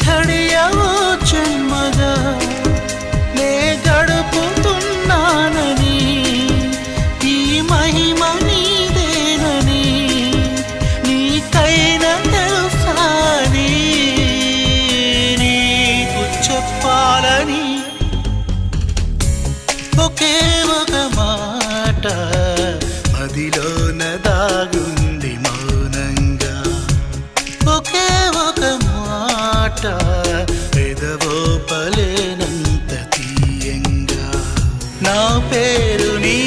ఘడియవో జన్మగా నే గడుపుతున్నానని ఈ మహిమ నీదేనని నీకైనా తెలుసాని నీకు చెప్పాలని ఒకే ఒక మాట మదిలోన దాగుంది మౌనంగా ఒకే ఒక మాట పెదవో పలేనంత తీయంగా నా పేరు నీ